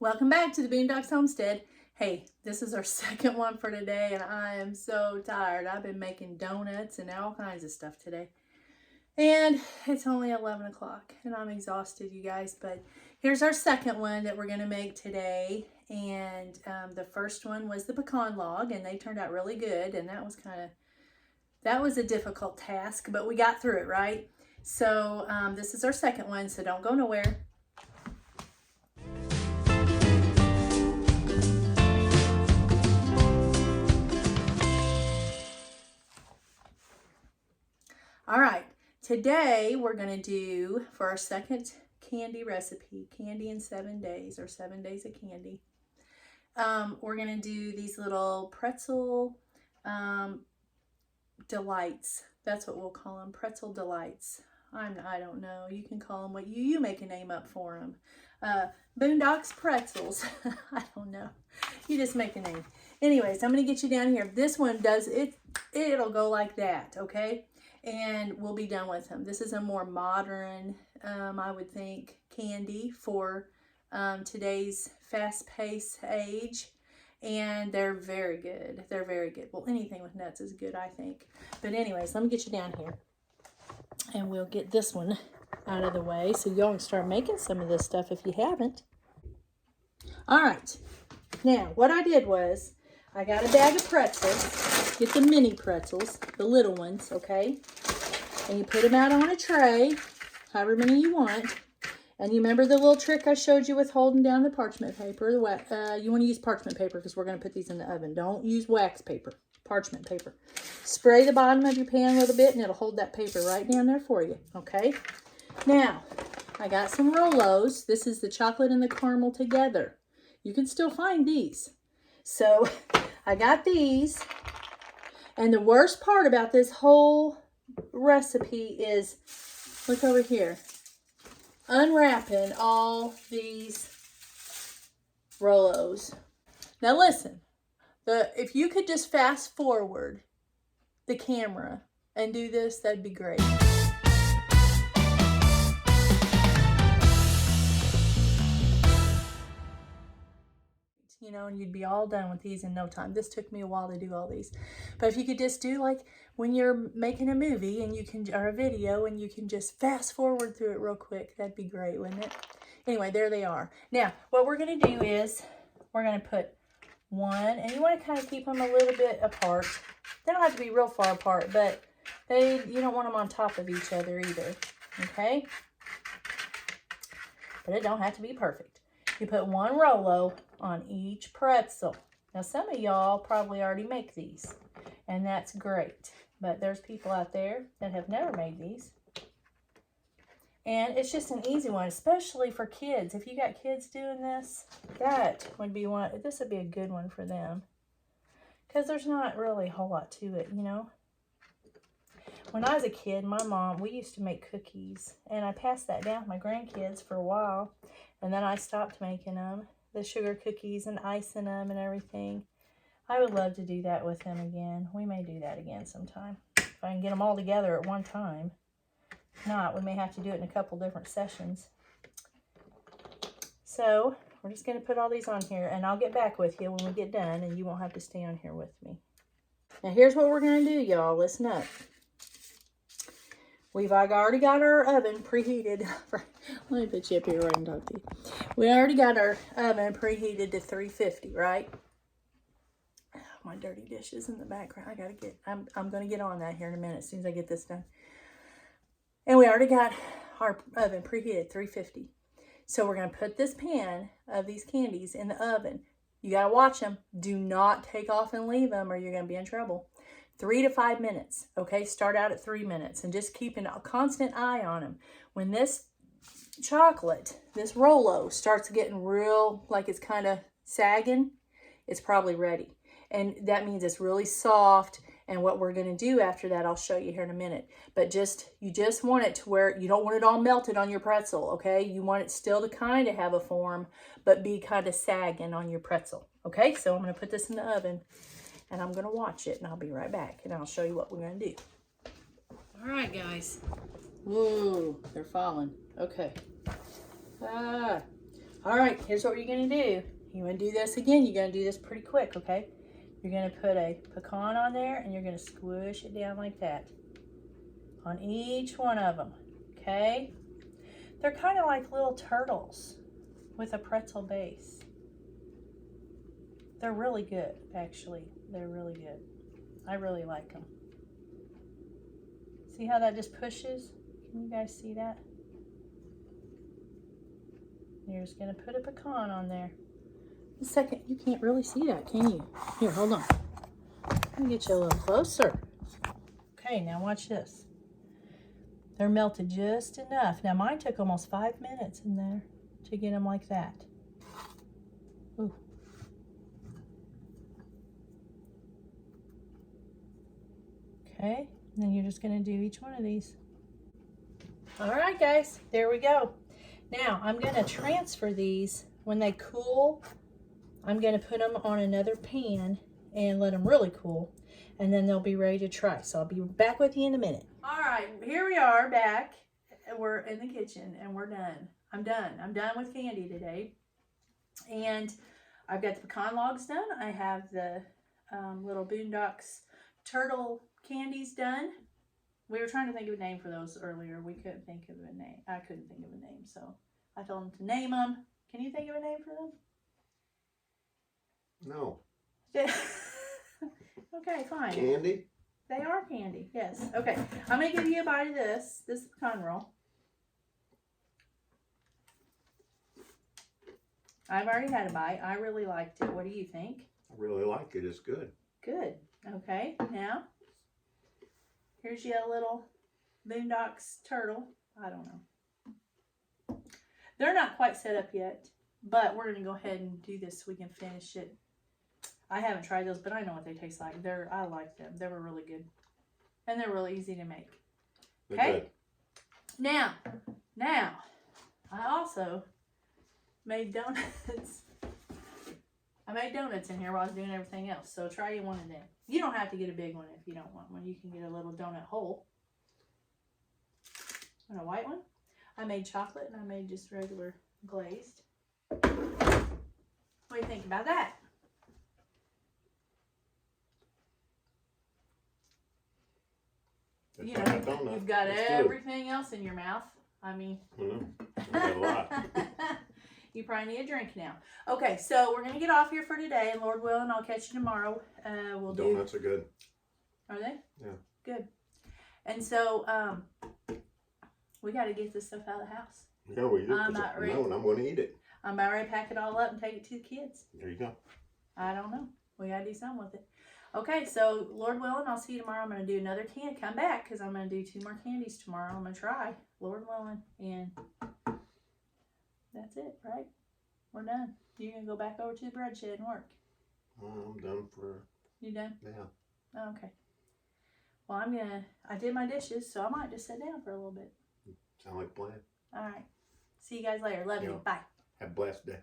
Welcome back to the Boondocks Homestead. Hey, this is our second one for today, and I am so tired. I've been making donuts and all kinds of stuff today. And it's only 11 o'clock, and I'm exhausted, you guys. But here's our second one that we're going to make today. And the first one was the pecan log, and they turned out really good. And that was a difficult task, but we got through it, right? So this is our second one, so don't go nowhere. All right, today we're going to do, for our second candy recipe, candy in 7 days, or 7 days of candy. We're going to do these little pretzel delights. That's what we'll call them, pretzel delights. I don't know. You can call them what you make a name up for them. Boondocks pretzels. I don't know. You just make a name. Anyways, I'm going to get you down here. This one does it. It'll go like that, okay? And we'll be done with them. This is a more modern, I would think, candy for today's fast-paced age. And they're very good. They're very good. Well, anything with nuts is good, I think. But anyways, let me get you down here. And we'll get this one out of the way so y'all can start making some of this stuff if you haven't. All right. Now, what I did was I got a bag of pretzels. Get the mini pretzels, the little ones, okay? And you put them out on a tray, however many you want. And you remember the little trick I showed you with holding down the parchment paper? You want to use parchment paper because we're going to put these in the oven. Don't use wax paper, parchment paper. Spray the bottom of your pan a little bit and it'll hold that paper right down there for you, okay? Now, I got some Rolos. This is the chocolate and the caramel together. You can still find these. So, I got these. And the worst part about this whole recipe is, look over here, unwrapping all these Rolos. Now listen, if you could just fast forward the camera and do this, that'd be great. You know, and you'd be all done with these in no time. This took me a while to do all these. But if you could just do like when you're making a movie and you can, or a video, and you can just fast forward through it real quick, that'd be great, wouldn't it? Anyway, there they are. Now, what we're going to do is we're going to put one, and you want to kind of keep them a little bit apart. They don't have to be real far apart, but you don't want them on top of each other either, okay? But it don't have to be perfect. You put one Rolo on each pretzel. Now, some of y'all probably already make these, and that's great. But there's people out there that have never made these. And it's just an easy one, especially for kids. If you got kids doing this, this would be a good one for them. Because there's not really a whole lot to it, you know. When I was a kid, my mom, we used to make cookies. And I passed that down to my grandkids for a while. And then I stopped making them. The sugar cookies and icing them and everything. I would love to do that with them again. We may do that again sometime. If I can get them all together at one time. If not, we may have to do it in a couple different sessions. So, we're just going to put all these on here. And I'll get back with you when we get done. And you won't have to stay on here with me. Now, here's what we're going to do, y'all. Listen up. We've already got our oven preheated. Let me put you up here where I can talk to you. We already got our oven preheated to 350, right? My dirty dishes in the background. I'm going to get on that here in a minute as soon as I get this done. And we already got our oven preheated 350. So we're going to put this pan of these candies in the oven. You got to watch them. Do not take off and leave them or you're going to be in trouble. 3 to 5 minutes, okay? Start out at 3 minutes and just keep a constant eye on them. When this chocolate, this Rolo, starts getting real, like it's kind of sagging, it's probably ready. And that means it's really soft. And what we're going to do after that, I'll show you here in a minute. But you just want it to where you don't want it all melted on your pretzel, okay? You want it still to kind of have a form, but be kind of sagging on your pretzel, okay? So I'm going to put this in the oven. And I'm going to watch it, and I'll be right back, and I'll show you what we're going to do. All right, guys. Whoa, they're falling. Okay. All right, here's what you're gonna do. You wanna do this again, you're gonna do this pretty quick, okay? You're gonna put a pecan on there and you're gonna squish it down like that on each one of them, okay? They're kind of like little turtles with a pretzel base. They're really good, actually. They're really good. I really like them. See how that just pushes? Can you guys see that? You're just gonna put a pecan on there. A second, you can't really see that, can you? Here, hold on. Let me get you a little closer. Okay, now watch this. They're melted just enough. Now mine took almost 5 minutes in there to get them like that. Ooh. Okay, and then you're just gonna do each one of these. All right, guys, there we go. Now I'm gonna transfer these. When they cool, I'm gonna put them on another pan and let them really cool, and then they'll be ready to try. So I'll be back with you in a minute. All right, here we are back. We're in the kitchen and we're done. I'm done. I'm done with candy today. And I've got the pecan logs done. I have the little Boondocks turtle candies done. We were trying to think of a name for those earlier. We couldn't think of a name. I couldn't think of a name, so I told them to name them. Can you think of a name for them? No. Okay, fine. Candy? They are candy, yes. Okay, I'm going to give you a bite of this. This is pecan roll. I've already had a bite. I really liked it. What do you think? I really like it. It's good. Good. Okay, now, here's your little Boondocks turtle. I don't know. They're not quite set up yet, but we're going to go ahead and do this so we can finish it. I haven't tried those, but I know what they taste like. I like them. They were really good. And they're really easy to make. Okay? Good. Now, I also made donuts. I made donuts in here while I was doing everything else. So try you one of them. You don't have to get a big one if you don't want one. You can get a little donut hole. And a white one. I made chocolate and I made just regular glazed. What do you think about that? You know, you've got everything else in your mouth. I mean, I've got a lot. You probably need a drink now. Okay, so we're going to get off here for today, and Lord willing, I'll catch you tomorrow. Donuts are good. Are they? Yeah. Good. And so, we got to get this stuff out of the house. Yeah, we do. I'm not ready. No, I'm going to eat it. I'm about ready to pack it all up and take it to the kids. There you go. I don't know. We got to do something with it. Okay, so Lord willing, I'll see you tomorrow. I'm going to do another can. Come back because I'm going to do 2 more candies tomorrow. I'm going to try, Lord willing. And that's it, right? We're done. You're going to go back over to the bread shed and work. I'm done for... You done? Yeah. Oh, okay. Well, I did my dishes, so I might just sit down for a little bit. Sound like a plan. All right. See you guys later. Love you. Bye. Have a blessed day.